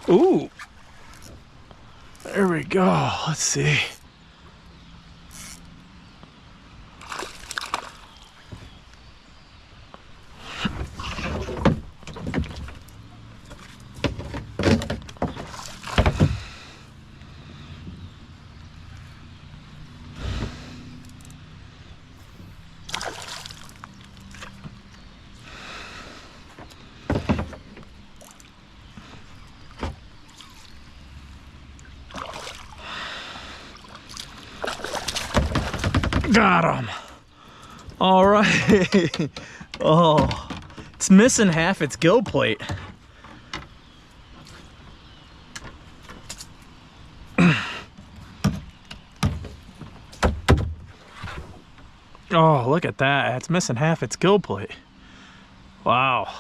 Ooh. There we go. Let's see. Got him. All right. Oh, it's missing half its gill plate. Oh, look at that. It's missing half its gill plate. Wow.